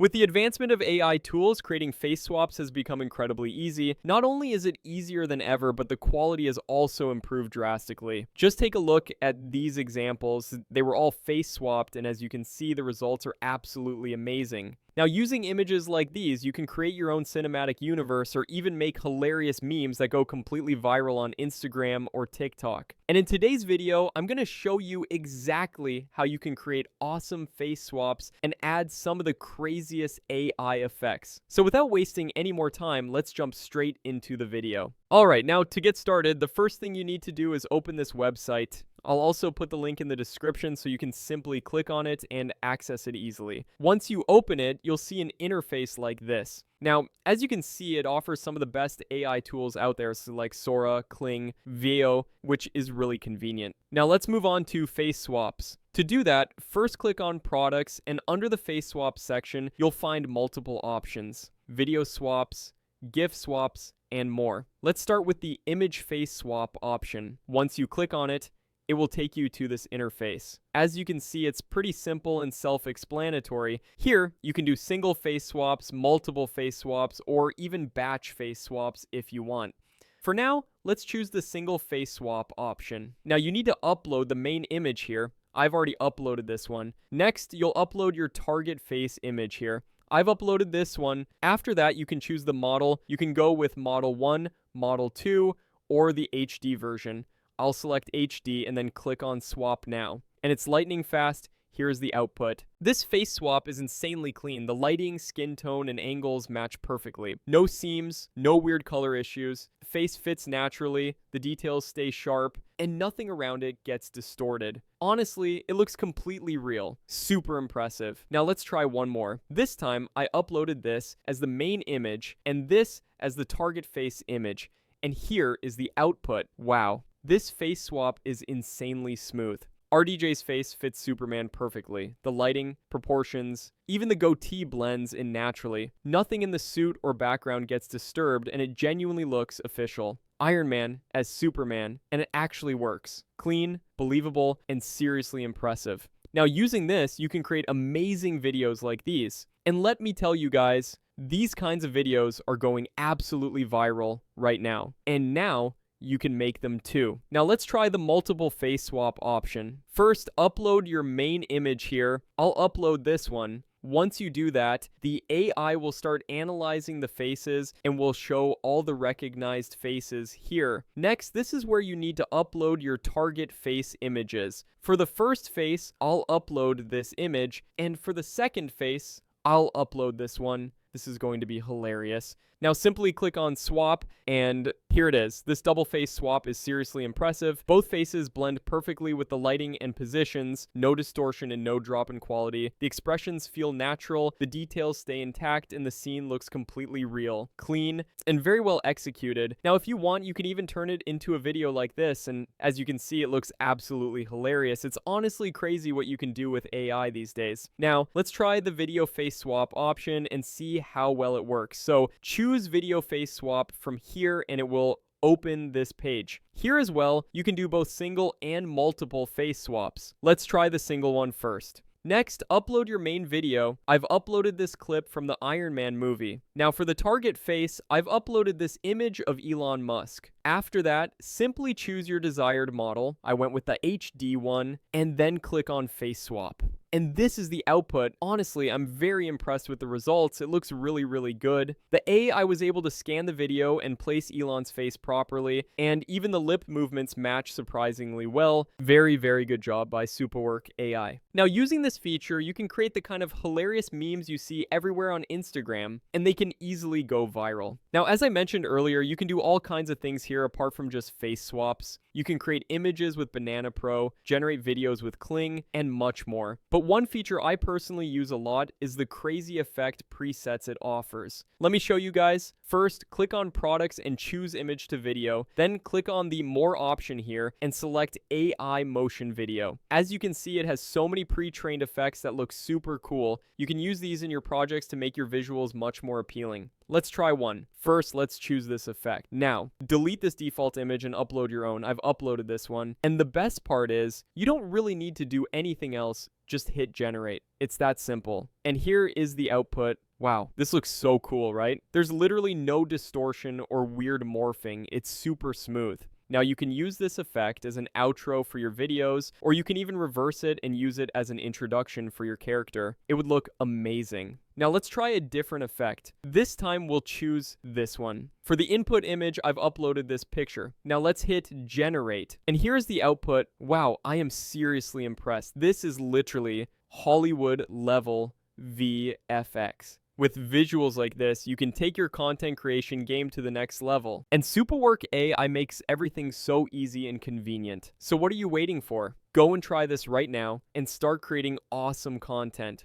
With the advancement of AI tools, creating face swaps has become incredibly easy. Not only is it easier than ever, but the quality has also improved drastically. Just take a look at these examples. They were all face swapped, and as you can see, the results are absolutely amazing. Now, using images like these, you can create your own cinematic universe or even make hilarious memes that go completely viral on Instagram or TikTok. And in today's video, I'm going to show you exactly how you can create awesome face swaps and add some of the craziest AI effects. So without wasting any more time, let's jump straight into the video. Alright, now to get started, the first thing you need to do is open this website. I'll also put the link in the description so you can simply click on it and access it easily. Once you open it, you'll see an interface like this. Now, as you can see, it offers some of the best AI tools out there, so like Sora, Kling, Veo, which is really convenient. Now let's move on to face swaps. To do that, first click on products, and under the face swap section, you'll find multiple options: video swaps, GIF swaps, and more. Let's start with the image face swap option. Once you click on it, it will take you to this interface. As you can see, it's pretty simple and self-explanatory. Here, you can do single face swaps, multiple face swaps, or even batch face swaps if you want. For now, let's choose the single face swap option. Now, you need to upload the main image here. I've already uploaded this one. Next, you'll upload your target face image here. I've uploaded this one. After that, you can choose the model. You can go with Model 1, Model 2, or the HD version. I'll select HD and then click on Swap Now. And it's lightning fast. Here's the output. This face swap is insanely clean. The lighting, skin tone, and angles match perfectly. No seams, no weird color issues. Face fits naturally, the details stay sharp, and nothing around it gets distorted. Honestly, it looks completely real. Super impressive. Now let's try one more. This time, I uploaded this as the main image, and this as the target face image. And here is the output. Wow. This face swap is insanely smooth. RDJ's face fits Superman perfectly. The lighting, proportions, even the goatee blends in naturally. Nothing in the suit or background gets disturbed, and it genuinely looks official. Iron Man as Superman, and it actually works. Clean, believable, and seriously impressive. Now, using this, you can create amazing videos like these. And let me tell you guys, these kinds of videos are going absolutely viral right now. And now, you can make them too. Now let's try the multiple face swap option. First, upload your main image here. I'll upload this one. Once you do that, the AI will start analyzing the faces and will show all the recognized faces here. Next, this is where you need to upload your target face images. For the first face, I'll upload this image, and for the second face, I'll upload this one. This is going to be hilarious. Now simply click on swap, and here it is. This double face swap is seriously impressive. Both faces blend perfectly with the lighting and positions, no distortion and no drop in quality. The expressions feel natural, the details stay intact, and the scene looks completely real, clean, and very well executed. Now if you want, you can even turn it into a video like this, and as you can see, it looks absolutely hilarious. It's honestly crazy what you can do with AI these days. Now, let's try the video face swap option and see how well it works. So choose video face swap from here, and it will open this page. Here as well, you can do both single and multiple face swaps. Let's try the single one first. Next, upload your main video. I've uploaded this clip from the Iron Man movie. Now for the target face, I've uploaded this image of Elon Musk. After that, simply choose your desired model. I went with the HD one, and then click on face swap. And this is the output. Honestly, I'm very impressed with the results. It looks really, really good. The AI was able to scan the video and place Elon's face properly, and even the lip movements match surprisingly well. Very, very good job by Superwork AI. Now, using this feature, you can create the kind of hilarious memes you see everywhere on Instagram, and they can easily go viral. Now, as I mentioned earlier, you can do all kinds of things here apart from just face swaps. You can create images with Banana Pro, generate videos with Kling, and much more. But one feature I personally use a lot is the crazy effect presets it offers. Let me show you guys. First, click on products and choose image to video. Then click on the more option here and select AI motion video. As you can see, it has so many pre-trained effects that look super cool. You can use these in your projects to make your visuals much more appealing. Let's try one. First, let's choose this effect. Now, delete this default image and upload your own. I've uploaded this one. And the best part is, you don't really need to do anything else. Just hit generate. It's that simple. And here is the output. Wow, this looks so cool, right? There's literally no distortion or weird morphing. It's super smooth. Now you can use this effect as an outro for your videos, or you can even reverse it and use it as an introduction for your character. It would look amazing. Now let's try a different effect. This time we'll choose this one. For the input image, I've uploaded this picture. Now let's hit generate. And here's the output. Wow, I am seriously impressed. This is literally Hollywood level VFX. With visuals like this, you can take your content creation game to the next level. And Superwork AI makes everything so easy and convenient. So what are you waiting for? Go and try this right now and start creating awesome content.